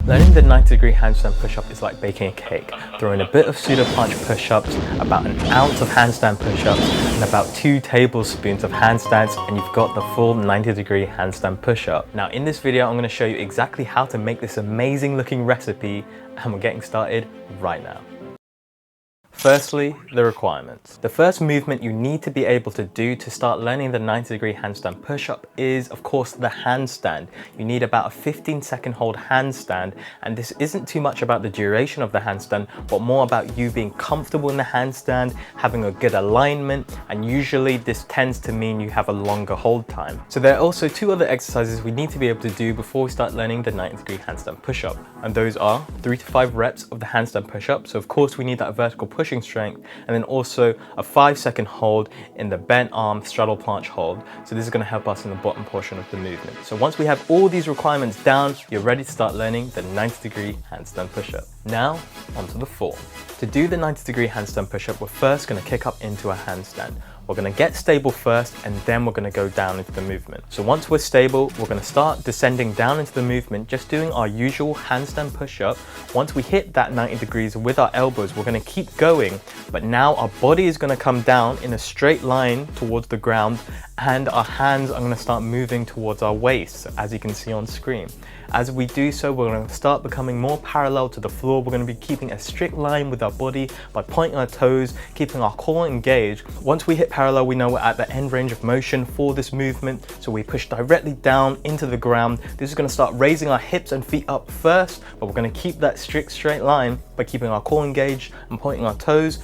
Learning the 90-degree handstand push-up is like baking a cake. Throw in a bit of pseudo planche push-ups, about an ounce of handstand push-ups, and about 2 tablespoons of handstands, and you've got the full 90-degree handstand push-up. Now in this video, I'm going to show you exactly how to make this amazing looking recipe, and we're getting started right now. Firstly, the requirements. The first movement you need to be able to do to start learning the 90-degree handstand push-up is, of course, the handstand. You need about a 15-second hold handstand, and this isn't too much about the duration of the handstand, but more about you being comfortable in the handstand, having a good alignment, and usually this tends to mean you have a longer hold time. So there are also 2 other exercises we need to be able to do before we start learning the 90-degree handstand push-up, and those are 3 to 5 reps of the handstand push-up. So of course we need that vertical pushing strength, and then also a 5-second hold in the bent arm straddle planche hold. So this is going to help us in the bottom portion of the movement. So once we have all these requirements down, you're ready to start learning the 90-degree handstand push-up. Now onto the form. To do the 90-degree handstand push-up, we're first going to kick up into a handstand. We're going to get stable first, and then we're going to go down into the movement. So once we're stable, we're going to start descending down into the movement, just doing our usual handstand push-up. Once we hit that 90 degrees with our elbows, we're going to keep going, but now our body is going to come down in a straight line towards the ground, and our hands are going to start moving towards our waist, as you can see on screen. As we do so, we're going to start becoming more parallel to the floor. We're going to be keeping a strict line with our body by pointing our toes, keeping our core engaged. Once we hit parallel, we know we're at the end range of motion for this movement, so we push directly down into the ground. This is going to start raising our hips and feet up first, but we're going to keep that strict straight line by keeping our core engaged and pointing our toes.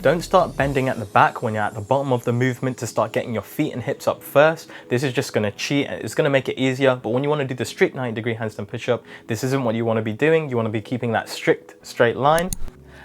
Don't start bending at the back when you're at the bottom of the movement to start getting your feet and hips up first. This is just going to cheat, and it's going to make it easier, but when you want to do the strict 90-degree handstand push-up, this isn't what you want to be doing. You want to be keeping that strict straight line.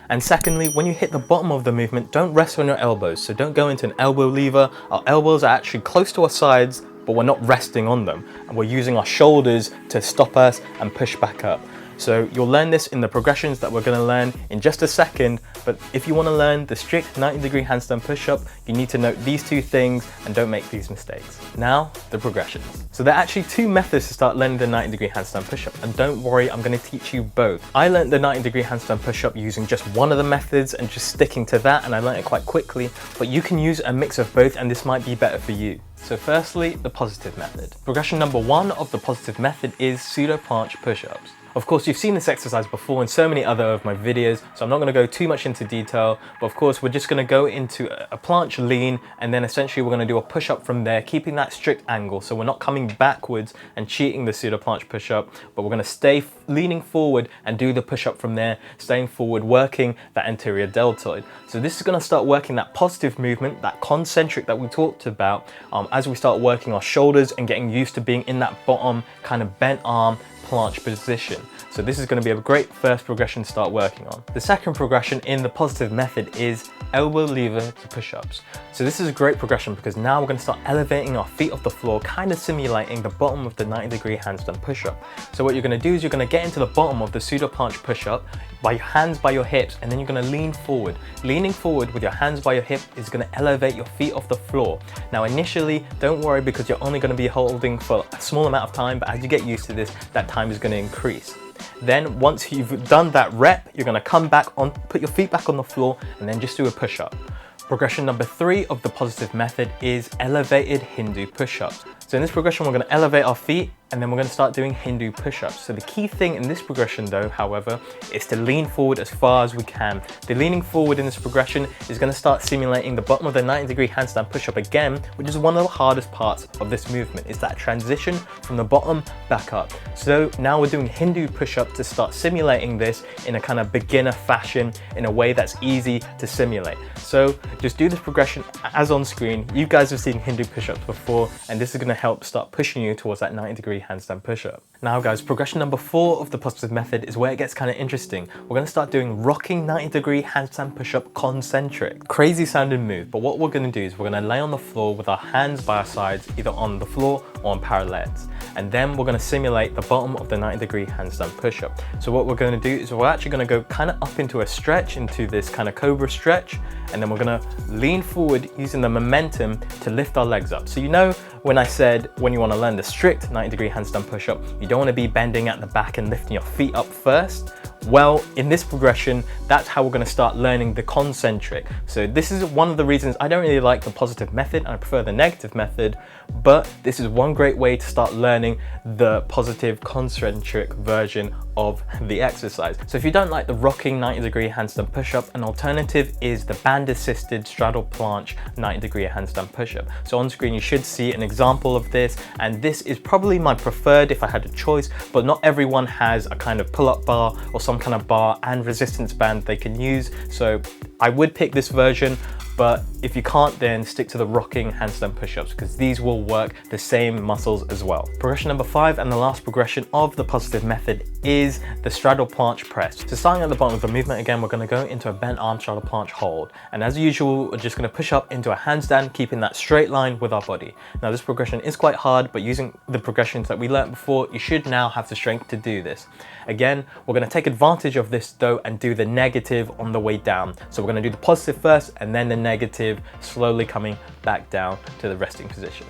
And secondly, when you hit the bottom of the movement, don't rest on your elbows. So don't go into an elbow lever. Our elbows are actually close to our sides, but we're not resting on them. And we're using our shoulders to stop us and push back up. So you'll learn this in the progressions that we're going to learn in just a second, but if you want to learn the strict 90-degree handstand push-up, you need to note these 2 things and don't make these mistakes. Now, the progressions. So there are actually 2 methods to start learning the 90-degree handstand push-up, and don't worry, I'm going to teach you both. I learned the 90-degree handstand push-up using just one of the methods and just sticking to that, and I learned it quite quickly, but you can use a mix of both and this might be better for you. So firstly, the positive method. Progression number 1 of the positive method is pseudo planche push-ups. Of course, you've seen this exercise before in so many other of my videos, so I'm not going to go too much into detail, but of course, we're just going to go into a planche lean, and then essentially we're going to do a push-up from there, keeping that strict angle, so we're not coming backwards and cheating the pseudo planche push-up, but we're going to stay leaning forward and do the push-up from there, staying forward, working that anterior deltoid. So this is going to start working that positive movement, that concentric that we talked about, as we start working our shoulders and getting used to being in that bottom kind of bent arm planche position. So this is going to be a great first progression to start working on. The second progression in the positive method is elbow lever to push-ups. So this is a great progression because now we're going to start elevating our feet off the floor, kind of simulating the bottom of the 90-degree handstand push-up. So what you're going to do is you're going to get into the bottom of the pseudo planche push-up by your hands by your hips, and then you're going to lean forward. Leaning forward with your hands by your hip is going to elevate your feet off the floor. Now initially, don't worry because you're only going to be holding for a small amount of time, but as you get used to this, that time is going to increase. Then once you've done that rep, you're going to come back on, put your feet back on the floor, and then just do a push-up. Progression number 3 of the positive method is elevated Hindu push-ups. So in this progression, we're going to elevate our feet, and then we're going to start doing Hindu push-ups. So the key thing in this progression though, however, is to lean forward as far as we can. The leaning forward in this progression is going to start simulating the bottom of the 90-degree handstand push-up again, which is one of the hardest parts of this movement, is that transition from the bottom back up. So now we're doing Hindu push-up to start simulating this in a kind of beginner fashion, in a way that's easy to simulate. So just do this progression as on screen. You guys have seen Hindu push-ups before, and this is going to help start pushing you towards that 90-degree handstand push-up. Now guys, progression number 4 of the positive method is where it gets kind of interesting. We're going to start doing rocking 90-degree handstand push-up concentric. Crazy sounding move, but what we're going to do is we're going to lay on the floor with our hands by our sides, either on the floor or on parallels. and then we're going to simulate the bottom of the 90-degree handstand push-up. So what we're going to do is we're actually going to go kind of up into a stretch, into this kind of cobra stretch, and then we're going to lean forward using the momentum to lift our legs up. So you know when I said when you want to learn the strict 90-degree handstand push-up, you don't want to be bending at the back and lifting your feet up first. Well, in this progression, that's how we're going to start learning the concentric. So this is one of the reasons I don't really like the positive method and I prefer the negative method, but this is one great way to start learning the positive concentric version of the exercise. So if you don't like the rocking 90-degree handstand push-up, an alternative is the band-assisted straddle planche 90-degree handstand push-up. So on screen you should see an example of this, and this is probably my preferred if I had a choice, but not everyone has a kind of pull-up bar or some kind of bar and resistance band they can use. So I would pick this version, but if you can't, then stick to the rocking handstand push-ups because these will work the same muscles as well. Progression number 5 and the last progression of the positive method is the straddle planche press. So starting at the bottom of the movement again, we're going to go into a bent arm straddle planche hold. And as usual, we're just going to push up into a handstand, keeping that straight line with our body. Now this progression is quite hard, but using the progressions that we learned before, you should now have the strength to do this. Again, we're going to take advantage of this though and do the negative on the way down. So we're going to do the positive first and then the negative, slowly coming back down to the resting position.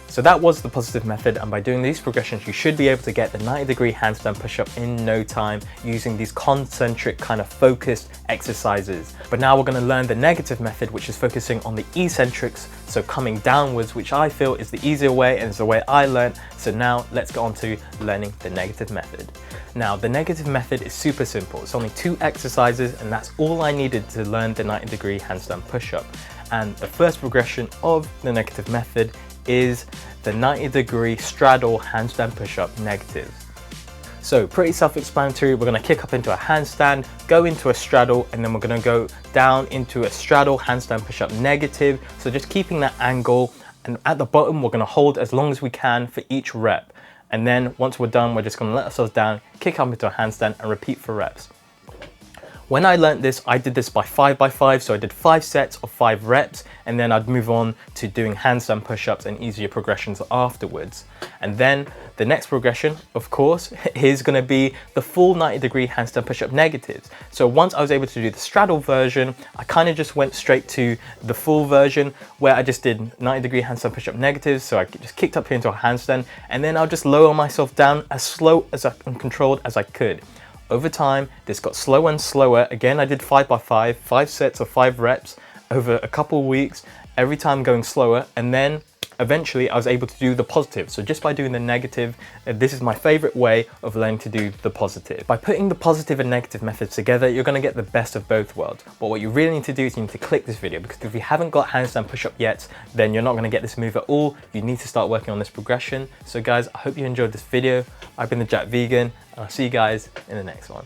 So that was the positive method, and by doing these progressions you should be able to get the 90-degree handstand push-up in no time using these concentric kind of focused exercises. But now we're going to learn the negative method, which is focusing on the eccentrics, so coming downwards, which I feel is the easier way and is the way I learned. So now let's get on to learning the negative method. Now the negative method is super simple. It's only 2 exercises and that's all I needed to learn the 90-degree handstand push-up. And the first progression of the negative method is the 90-degree straddle handstand push-up negative. So pretty self-explanatory. We're going to kick up into a handstand, go into a straddle, and then we're going to go down into a straddle handstand push-up negative. So just keeping that angle, and at the bottom we're going to hold as long as we can for each rep. And then once we're done, we're just going to let ourselves down, kick up into a handstand and repeat for reps. When I learned this, I did this by 5x5, so I did 5 sets of 5 reps, and then I'd move on to doing handstand push-ups and easier progressions afterwards. And then the next progression, of course, is going to be the full 90-degree handstand push-up negatives. So once I was able to do the straddle version, I kind of just went straight to the full version where I just did 90-degree handstand push-up negatives. So I just kicked up here into a handstand, and then I'll just lower myself down as slow as and controlled as I could. Over time, this got slower and slower. Again, I did 5x5, 5 sets of 5 reps over a couple of weeks, every time going slower. And then eventually I was able to do the positive. So just by doing the negative, this is my favorite way of learning to do the positive. By putting the positive and negative methods together, you're going to get the best of both worlds. But what you really need to do is you need to click this video, because if you haven't got handstand push-up yet, then you're not going to get this move at all. You need to start working on this progression. So guys, I hope you enjoyed this video. I've been the Jack Vegan, and I'll see you guys in the next one.